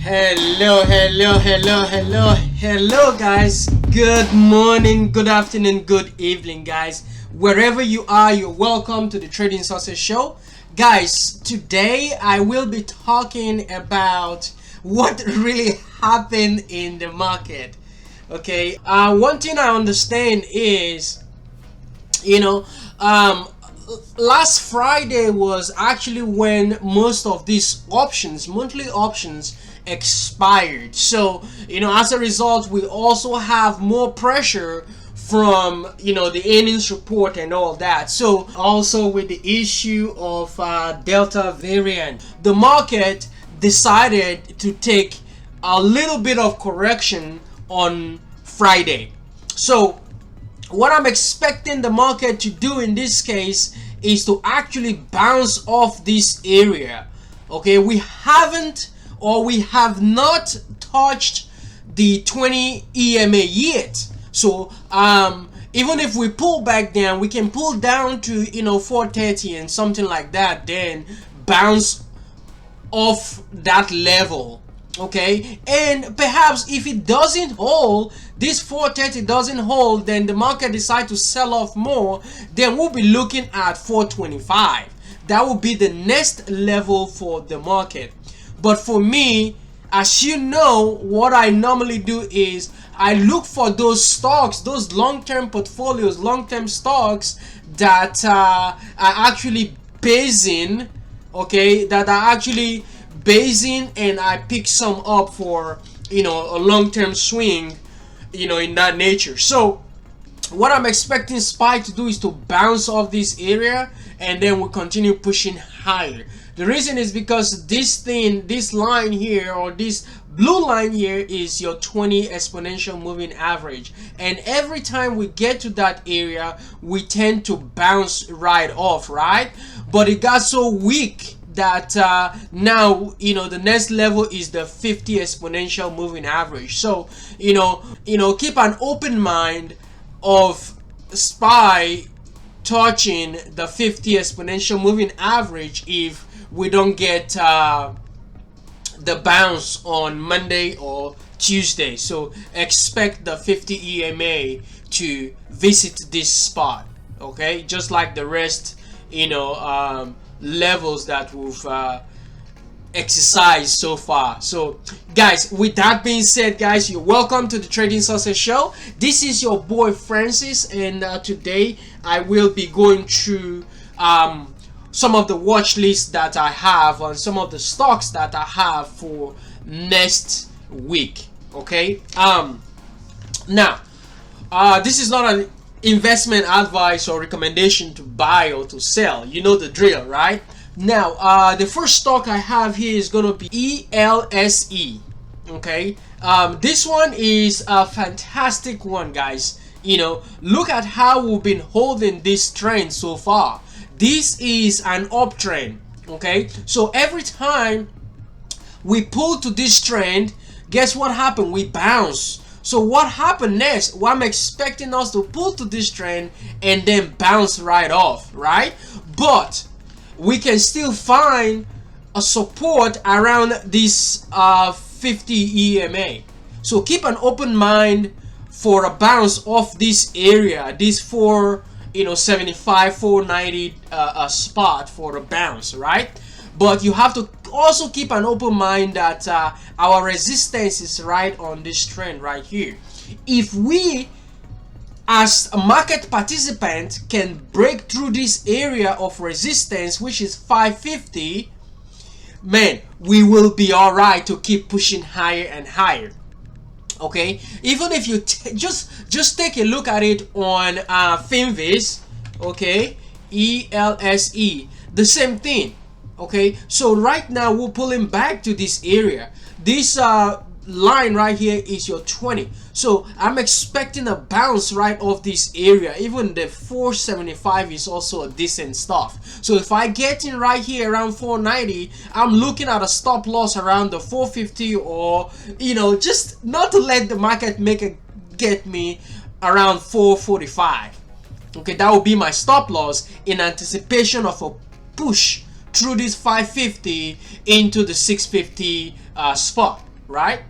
Hello guys. Good morning, good afternoon, good evening guys. Wherever you are, you're welcome to the Trading Success Show. Guys, today I will be talking about what really happened in the market. Okay, one thing I understand is, last Friday was actually when most of these options, monthly options, expired. So, as a result, we also have more pressure from the earnings report and all that. So also with the issue of Delta variant, the market decided to take a little bit of correction on Friday. So what I'm expecting the market to do in this case is to actually bounce off this area. Okay, we have not touched the 20 EMA yet. So even if we pull back down, we can pull down to 430 and something like that, then bounce off that level. Okay, and perhaps if it doesn't hold, this 430 doesn't hold, then the market decide to sell off more, then we'll be looking at 425. That will be the next level for the market. But for me, as you know, what I normally do is I look for those stocks, those long-term portfolios, long-term stocks that are actually basing, okay, and I pick some up for a long-term swing, in that nature. So what I'm expecting SPY to do is to bounce off this area and then we'll continue pushing higher. The reason is because this line here, or this blue line here, is your 20 exponential moving average, and every time we get to that area we tend to bounce right off, right? But it got so weak that now the next level is the 50 exponential moving average. So keep an open mind of SPY touching the 50 exponential moving average if we don't get the bounce on Monday or Tuesday. So expect the 50 EMA to visit this spot, okay, just like the rest levels that we've exercised so far. So guys, with that being said, guys, you're welcome to the Trading Success Show. This is your boy Francis, and today I will be going through some of the watch lists that I have on some of the stocks that I have for next week. Okay, now this is not an investment advice or recommendation to buy or to sell. You know the drill, right? Now the first stock I have here is gonna be ELSE. Okay, this one is a fantastic one, guys. Look at how we've been holding this trend so far. This is an uptrend. Okay, so every time we pull to this trend, guess what happened? We bounce. So what happened next? Well, I'm expecting us to pull to this trend and then bounce right off, right? But we can still find a support around this 50 EMA. So keep an open mind for a bounce off this area, this 475, 490 spot for a bounce, right? But you have to also keep an open mind that our resistance is right on this trend right here. If we as a market participant can break through this area of resistance, which is 550, man, we will be all right to keep pushing higher and higher. Okay, even if you just take a look at it on Finviz, okay, ELSE, the same thing. Okay, so right now we're pulling back to this area. This line right here is your 20. So I'm expecting a bounce right off this area. Even the 475 is also a decent stuff. So if I get in right here around 490, I'm looking at a stop loss around the 450, or just not to let the market get me around 445. Okay, that will be my stop loss in anticipation of a push through this 550 into the 650 spot. right?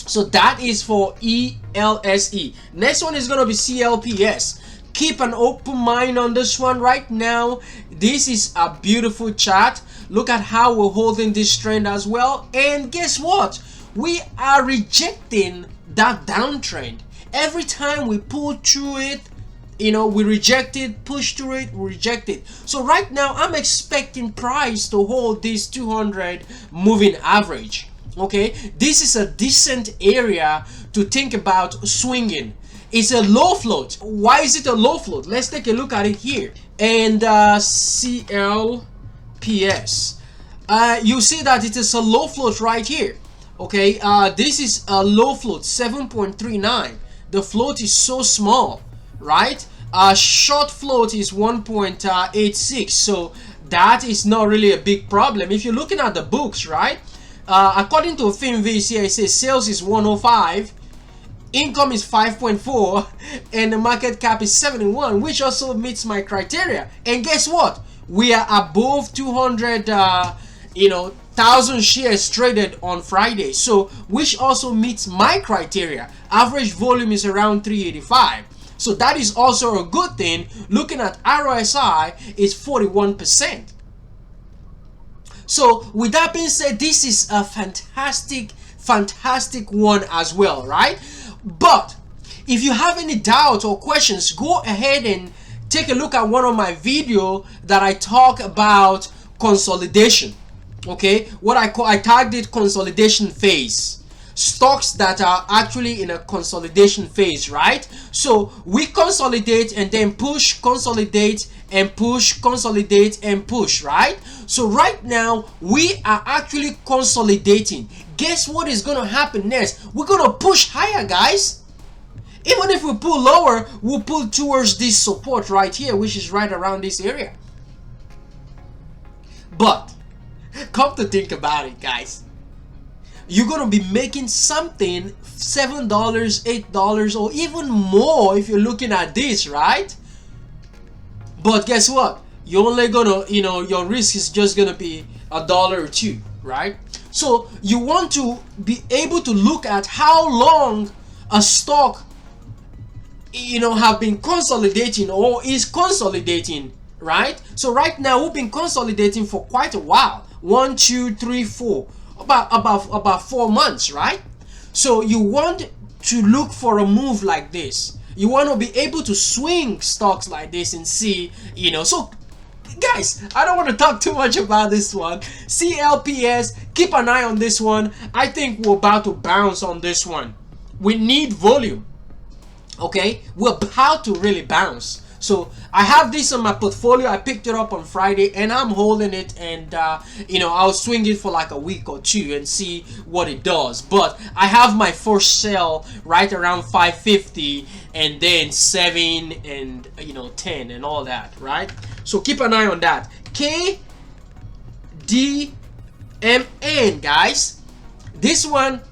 So that is for ELSE. Next one is going to be CLPS. Keep an open mind on this one right now. This is a beautiful chart. Look at how we're holding this trend as well. And guess what? We are rejecting that downtrend. Every time we pull through it, you know, we reject it, push through it, we reject it. So right now I'm expecting price to hold this 200 moving average. Okay, this is a decent area to think about swinging. It's a low float. Why is it a low float? Let's take a look at it here. And CLPS, you see that it is a low float right here. Okay, this is a low float, 7.39. The float is so small, right? Short float is 1.86, so that is not really a big problem. If you're looking at the books, right? According to FinViz here, it says sales is 105, income is 5.4, and the market cap is 71, which also meets my criteria. And guess what? We are above 200, thousand shares traded on Friday, so which also meets my criteria. Average volume is around 385, so that is also a good thing. Looking at RSI is 41%. So with that being said, this is a fantastic one as well, right? But if you have any doubts or questions, go ahead and take a look at one of my videos that I talk about consolidation. Okay, what I tagged it consolidation phase. Stocks that are actually in a consolidation phase, right? So we consolidate and then push, consolidate and push, consolidate and push, right? So right now we are actually consolidating. Guess what is going to happen next? We're going to push higher, guys. Even if we pull lower, we'll pull towards this support right here, which is right around this area. But come to think about it, guys, you're gonna be making something $7, $8, or even more if you're looking at this, right? But guess what? You're only gonna, your risk is just gonna be $1 or $2, right? So you want to be able to look at how long a stock, have been consolidating or is consolidating, right? So right now we've been consolidating for quite a while. 1, 2, 3, 4, about 4 months, right? So you want to look for a move like this. You want to be able to swing stocks like this and see, so guys, I don't want to talk too much about this one. CLPS, keep an eye on this one. I think we're about to bounce on this one. We need volume. Okay, we're about to really bounce. So I have this on my portfolio. I picked it up on Friday and I'm holding it, and I'll swing it for like a week or two and see what it does. But I have my first sell right around 550 and then 7 and 10 and all that, right? So keep an eye on that. KDMN, guys. This one,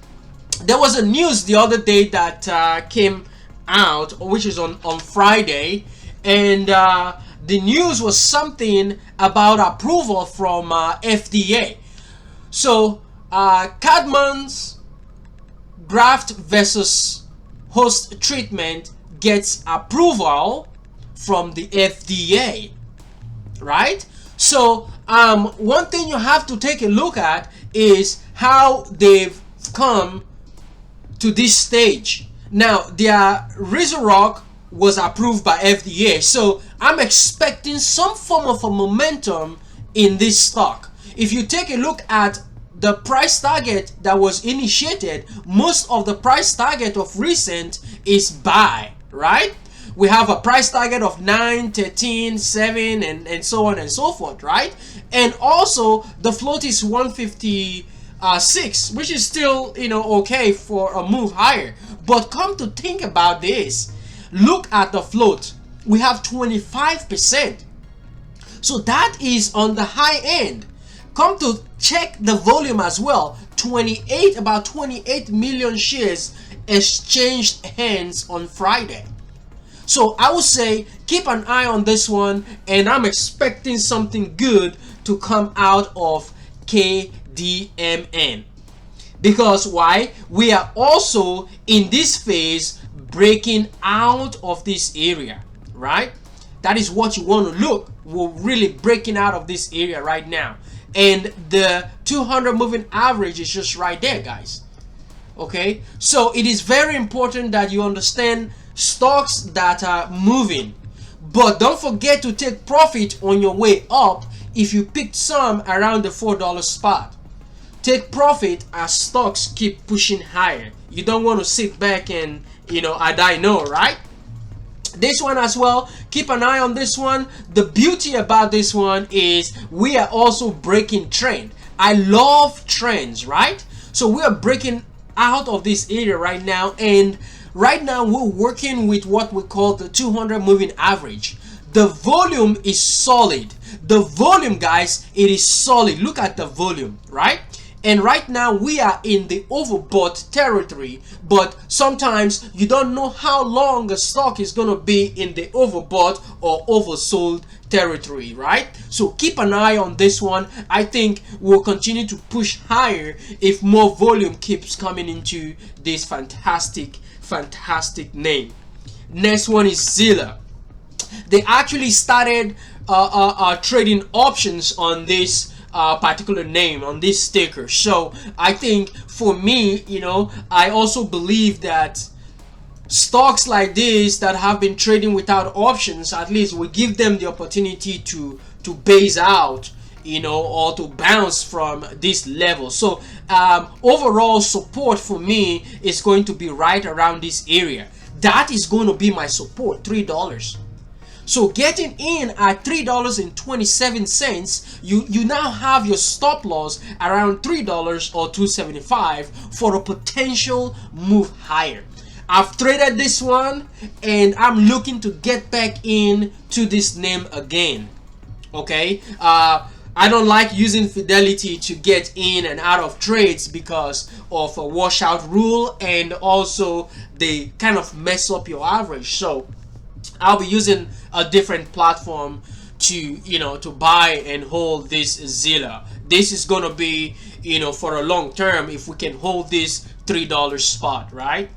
there was a news the other day that came out, which is on Friday. And the news was something about approval from FDA. So Cadman's graft versus host treatment gets approval from the FDA, right? So one thing you have to take a look at is how they've come to this stage. Now their Resurrock was approved by FDA, so I'm expecting some form of a momentum in this stock. If you take a look at the price target that was initiated, most of the price target of recent is buy, right? We have a price target of 9, 13, 7 and so on and so forth, right? And also the float is 156, which is still okay for a move higher. But come to think about this, look at the float. We have 25%. So that is on the high end. Come to check the volume as well. About 28 million shares exchanged hands on Friday. So I would say keep an eye on this one, and I'm expecting something good to come out of KDMN. Because why? We are also in this phase breaking out of this area, right? That is what you want to look. We're really breaking out of this area right now, and the 200 moving average is just right there, guys. Okay, so it is very important that you understand stocks that are moving, but don't forget to take profit on your way up. If you picked some around the $4 spot, take profit as stocks keep pushing higher. You don't want to sit back and I know, right? This one as well, keep an eye on this one. The beauty about this one is we are also breaking trend. I love trends, right? So we are breaking out of this area right now, and right now we're working with what we call the 200 moving average. The volume is solid. The volume, guys, it is solid. Look at the volume, right? And right now we are in the overbought territory, but sometimes you don't know how long a stock is going to be in the overbought or oversold territory, right? So keep an eye on this one. I think we'll continue to push higher if more volume keeps coming into this fantastic name. Next one is Zilla. They actually started trading options on this particular name, on this sticker. So I think for me, I also believe that stocks like this that have been trading without options, at least we give them the opportunity to base out, or to bounce from this level. So overall support for me is going to be right around this area. That is going to be my support, $3. So getting in at $3.27, you now have your stop loss around $3 or $2.75 for a potential move higher. I've traded this one and I'm looking to get back in to this name again. Okay, I don't like using Fidelity to get in and out of trades because of a washout rule, and also they kind of mess up your average. So I'll be using a different platform to to buy and hold this Zilla. This is gonna be for a long term if we can hold this $3 spot, right?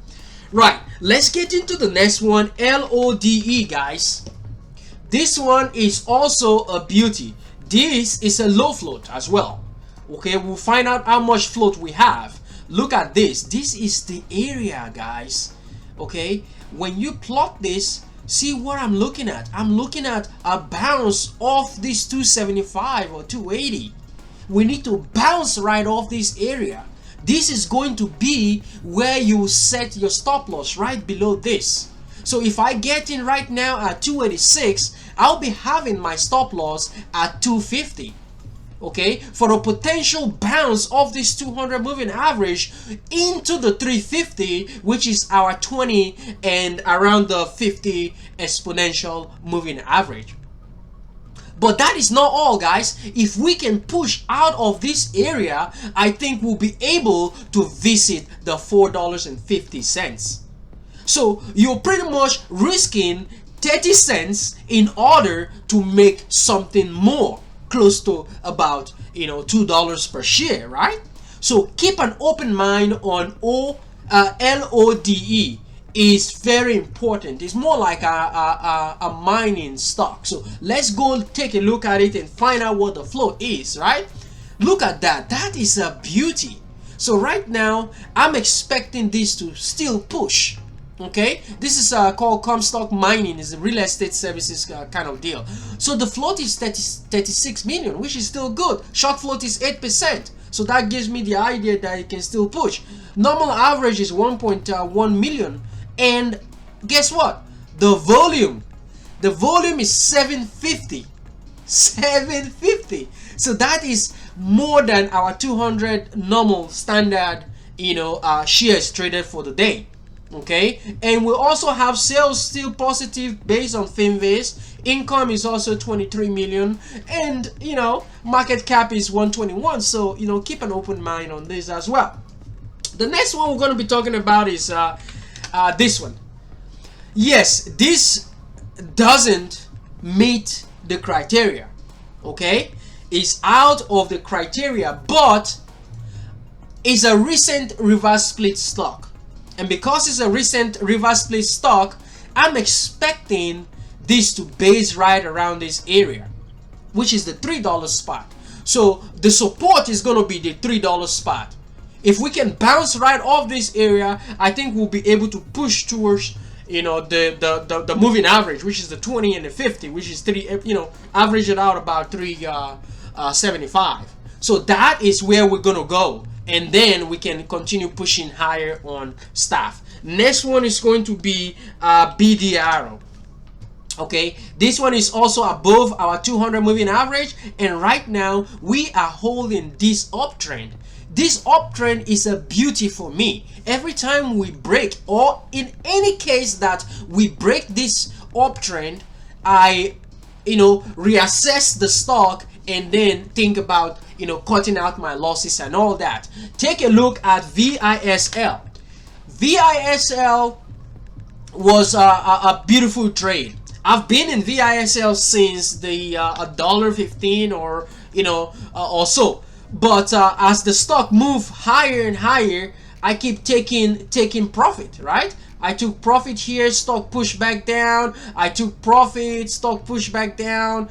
Let's get into the next one, LODE, guys. This one is also a beauty. This is a low float as well. Okay, we'll find out how much float we have. Look at this. This is the area, guys. Okay, when you plot this, see what I'm looking at. I'm looking at a bounce off this 275 or 280. We need to bounce right off this area. This is going to be where you set your stop loss, right below this. So if I get in right now at 286, I'll be having my stop loss at 250. Okay, for a potential bounce of this 200 moving average into the 350, which is our 20 and around the 50 exponential moving average. But that is not all, guys. If we can push out of this area, I think we'll be able to visit the $4.50. So you're pretty much risking 30 cents in order to make something more, close to about $2 per share, right? So keep an open mind on LODE. Is very important. It's more like a mining stock. So let's go take a look at it and find out what the flow is, right? Look at that. That is a beauty. So right now I'm expecting this to still push. Okay, this is called Comstock Mining. Is a real estate services kind of deal. So the float is 36 million, which is still good. Short float is 8%. So that gives me the idea that it can still push. Normal average is 1.1 million. And guess what? The volume is 750. So that is more than our 200 normal standard shares traded for the day. Okay, and we also have sales still positive based on Finviz. Income is also 23 million, and market cap is 121. So keep an open mind on this as well. The next one we're going to be talking about is this one. Yes, this doesn't meet the criteria. Okay, it's out of the criteria, but is a recent reverse split stock, and because it's a recent reverse split stock, I'm expecting this to base right around this area, which is the $3 spot. So the support is going to be the $3 spot. If we can bounce right off this area, I think we'll be able to push towards, you know, the moving average, which is the 20 and the 50, which is average it out about 375. So that is where we're gonna go, and then we can continue pushing higher on staff. Next one is going to be BD arrow. Okay, this one is also above our 200 moving average, and right now we are holding this uptrend. This uptrend is a beauty for me. Every time we break, or in any case that we break this uptrend, I reassess the stock and then think about cutting out my losses and all that. Take a look at VISL. VISL was a beautiful trade. I've been in VISL since the $1.15 or so. But as the stock moved higher and higher, I keep taking profit, right? I took profit here, stock pushed back down. I took profit, stock pushed back down,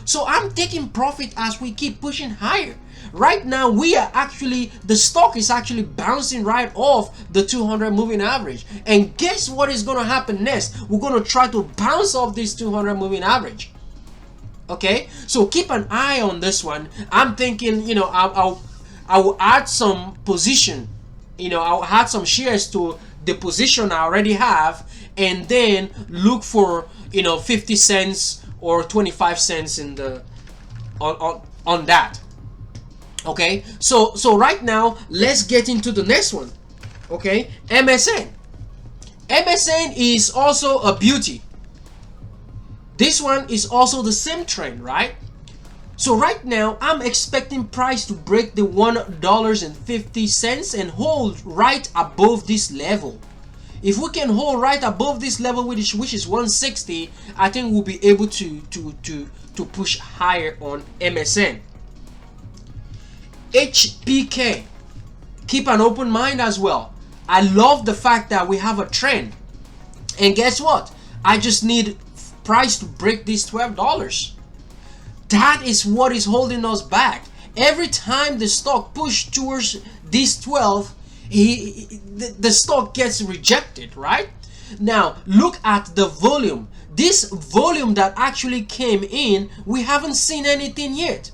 So I'm taking profit as we keep pushing higher. Right now, the stock is actually bouncing right off the 200 moving average. And guess what is going to happen next? We're going to try to bounce off this 200 moving average. Okay, so keep an eye on this one. I'm thinking, I will add some position. I'll add some shares to the position I already have, and then look for 50 cents or 25 cents in the on that. Okay, so right now let's get into the next one. Okay, MSN is also a beauty. This one is also the same trend, right? So right now I'm expecting price to break the $1.50 and hold right above this level. If we can hold right above this level, which is 160, I think we'll be able to push higher on MSN. HPK, keep an open mind as well. I love the fact that we have a trend, and guess what? I just need price to break this $12. That is what is holding us back. Every time the stock pushes towards this 12, the stock gets rejected, right? Now look at the volume. This volume that actually came in, we haven't seen anything yet.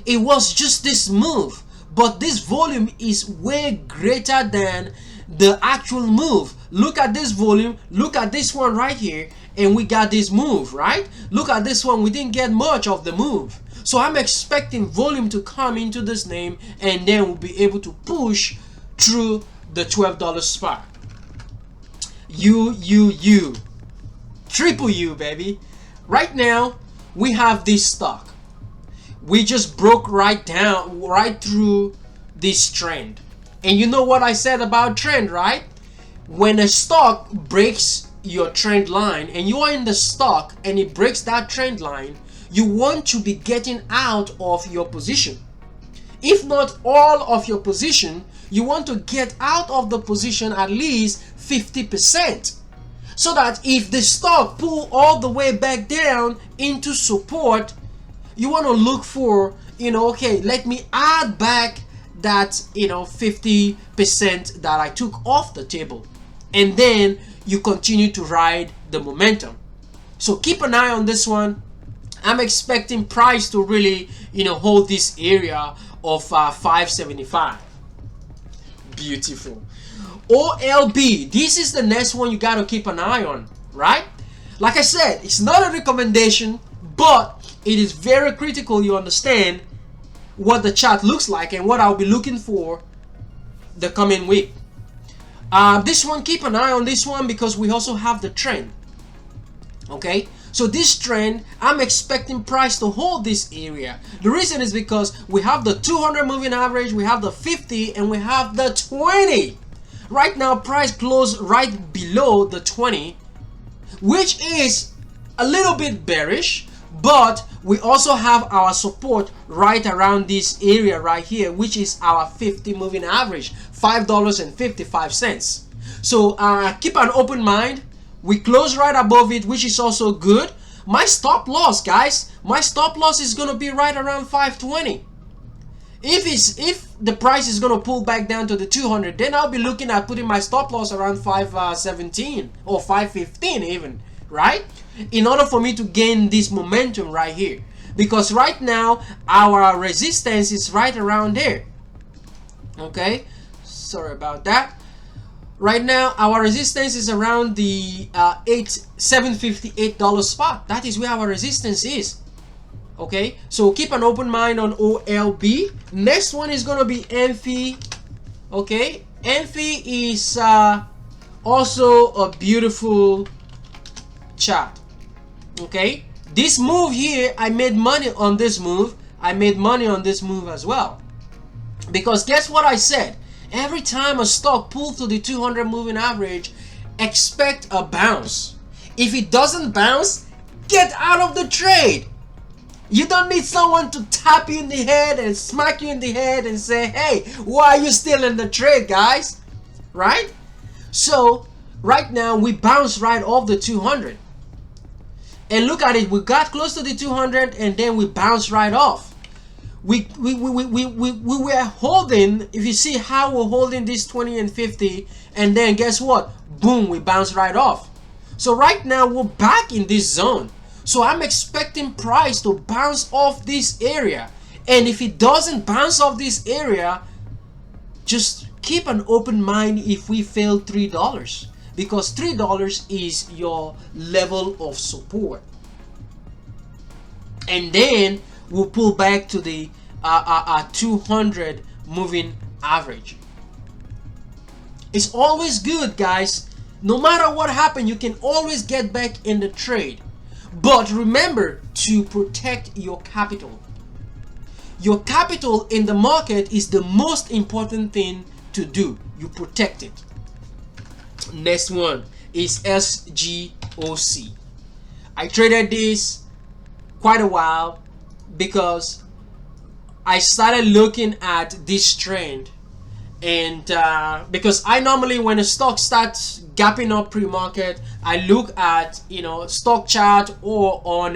It was just this move, but this volume is way greater than the actual move. Look at this volume, look at this one right here, and we got this move, right? Look at this one, we didn't get much of the move. So I'm expecting volume to come into this name, and then we'll be able to push through the $12 spot. Triple U, baby. Right now we have this stock. We just broke right through this trend. And you know what I said about trend, right? When a stock breaks your trend line and you are in the stock and it breaks that trend line, you want to be getting out of your position. If not all of your position, you want to get out of the position at least 50%. So that if the stock pull all the way back down into support, you want to look for, okay, let me add back that, 50% that I took off the table. And then you continue to ride the momentum. So keep an eye on this one. I'm expecting price to really, hold this area of 575. Beautiful. OLB, this is the next one you got to keep an eye on, right? Like I said, it's not a recommendation, but it is very critical you understand what the chart looks like and what I'll be looking for the coming week. This one, keep an eye on this one because we also have the trend. Okay, so this trend, I'm expecting price to hold this area. The reason is because we have the 200 moving average, we have the 50, and we have the 20. Right now price closed right below the 20, which is a little bit bearish, But we also have our support right around this area right here, which is our 50 moving average, $5.55. So keep an open mind. We close right above it, which is also good. My stop loss, guys, my stop loss is going to be right around 520. If the price is going to pull back down to the 200, then I'll be looking at putting my stop loss around 517 or 515 even, right? In order for me to gain this momentum right here, because right now our resistance is right around there. Okay, sorry about that. Right now our resistance is around the $758 spot. That is where our resistance is. Okay, so keep an open mind on OLB. Next one is going to be Amphi. Okay, Amphi is also a beautiful chart. Okay, this move here, I made money on this move. I made money on this move as well, because guess what I said? Every time a stock pulls to the 200 moving average, expect a bounce. If it doesn't bounce, get out of the trade. You don't need someone to tap you in the head and smack you in the head and say, hey, why are you still in the trade, guys? Right? So right now we bounced right off the 200. And look at it, we got close to the 200 and then we bounced right off. We were holding, if you see how we're holding this 20 and 50, and then guess what? Boom, we bounced right off. So right now we're back in this zone. So I'm expecting price to bounce off this area. And if it doesn't bounce off this area, just keep an open mind if we fail $3. Because $3 is your level of support. And then we'll pull back to the 200 moving average. It's always good, guys. No matter what happens, you can always get back in the trade. But remember to protect your capital. Your capital in the market is the most important thing to do. You protect it. Next one is SGOC. I traded this quite a while because I started looking at this trend, and because I normally, when a stock starts gapping up pre-market, I look at, you know, stock chart or on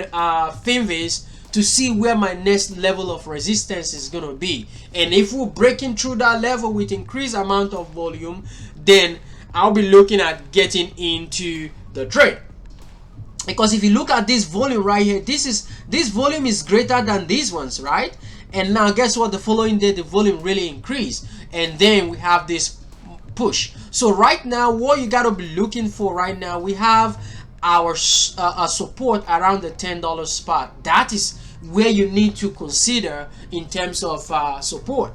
Finviz to see where my next level of resistance is going to be. And if we're breaking through that level with increased amount of volume, then I'll be looking at getting into the trade. Because if you look at this volume right here, this volume is greater than these ones, right? And now guess what? The following day the volume really increased, and then we have this push. So right now what you got to be looking for right now, we have our support around the $10 spot. That is where you need to consider in terms of support.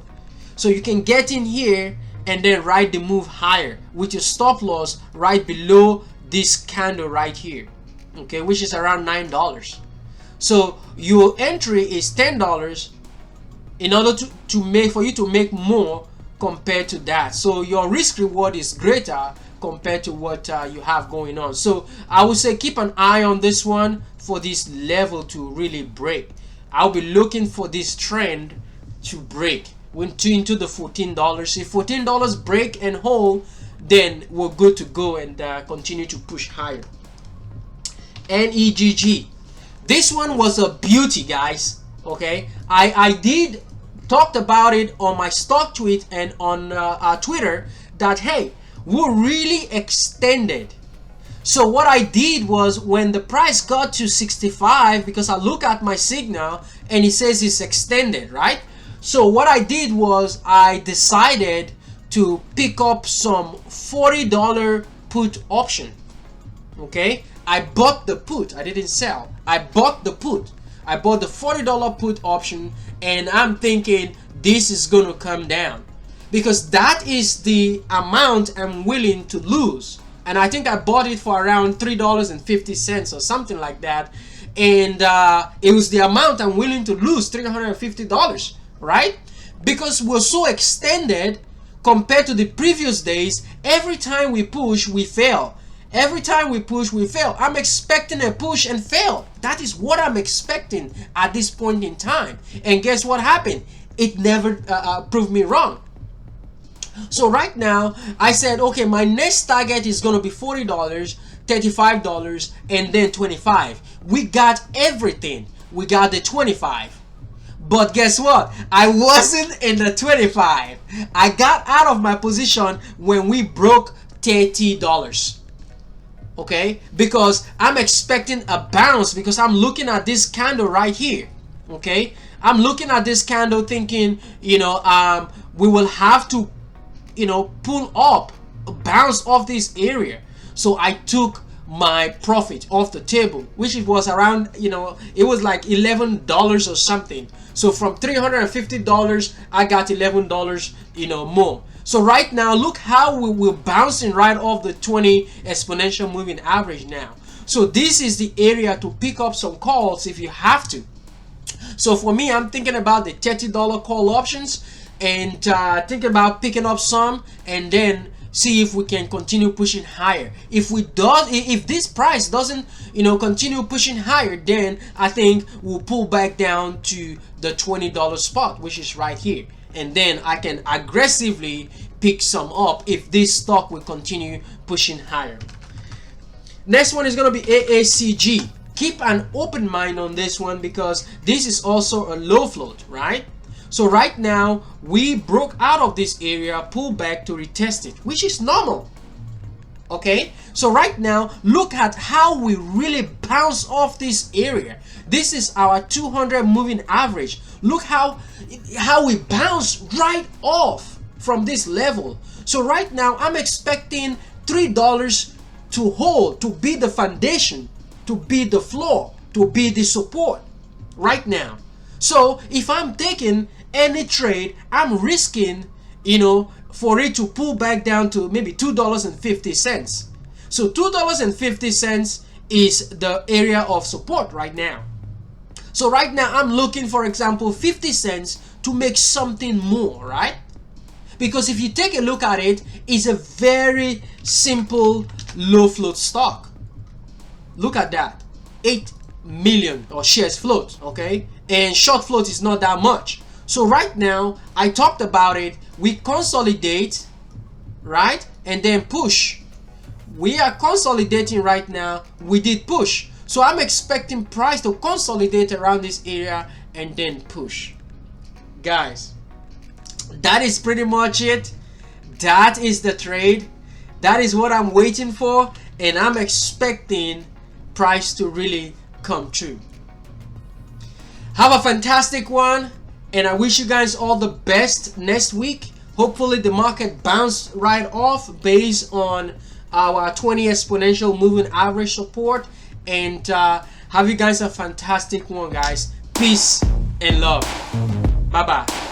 So you can get in here and then ride the move higher with your stop loss right below this candle right here, okay, which is around $9. So your entry is $10 in order for you to make more compared to that. So your risk reward is greater compared to what you have going on. So I would say keep an eye on this one for this level to really break. I'll be looking for this trend to break into the $14. If $14 break and hold, then we're good to go and continue to push higher. NEGG, this one was a beauty, guys. Okay, I did talked about it on my stock tweet and on Twitter that, hey, we're really extended. So what I did was, when the price got to 65, because I look at my signal and it says it's extended, right? So what I did was I decided to pick up some $40 put option. Okay, I bought the put. I didn't sell. I bought the put. I bought the $40 put option, and I'm thinking this is gonna come down because that is the amount I'm willing to lose. And I think I bought it for around $3.50 or something like that, and it was the amount I'm willing to lose, $350, right? Because we're so extended compared to the previous days. Every time we push, we fail. Every time we push, we fail. I'm expecting a push and fail. That is what I'm expecting at this point in time. And guess what happened? It never proved me wrong. So right now, I said, okay, my next target is going to be $40, $35, and then $25. We got everything. We got the 25. But guess what? I wasn't in the 25. I got out of my position when we broke $30. Okay, because I'm expecting a bounce, because I'm looking at this candle right here. Okay, I'm looking at this candle thinking, we will have to, pull up, bounce off this area. So I took my profit off the table, which it was around, it was like $11 or something. So from $350, I got $11, more. So right now, look how we're bouncing right off the 20 exponential moving average now. So this is the area to pick up some calls if you have to. So for me, I'm thinking about the $30 call options, and thinking about picking up some, and then see if we can continue pushing higher. If this price doesn't continue pushing higher, then I think we'll pull back down to the $20 spot, which is right here, and then I can aggressively pick some up if this stock will continue pushing higher. Next one is going to be AACG. Keep an open mind on this one, because this is also a low float, right? So right now we broke out of this area, pull back to retest it, which is normal. Okay, so right now look at how we really bounce off this area. This is our 200 moving average. Look how we bounce right off from this level. So right now I'm expecting $3 to hold, to be the foundation, to be the floor, to be the support right now. So if I'm taking any trade, I'm risking, for it to pull back down to maybe $2.50. So $2.50 is the area of support right now. So right now I'm looking, for example, 50 cents to make something more, right? Because if you take a look at it, it's a very simple low float stock. Look at that, 8 million or shares float, okay? And short float is not that much. So right now, I talked about it, we consolidate, right? And then push. We are consolidating right now, we did push. So I'm expecting price to consolidate around this area and then push. Guys, that is pretty much it. That is the trade. That is what I'm waiting for, and I'm expecting price to really come true. Have a fantastic one, and I wish you guys all the best next week. Hopefully the market bounced right off based on our 20 exponential moving average support, and have you guys a fantastic one, guys. Peace and love. Bye bye.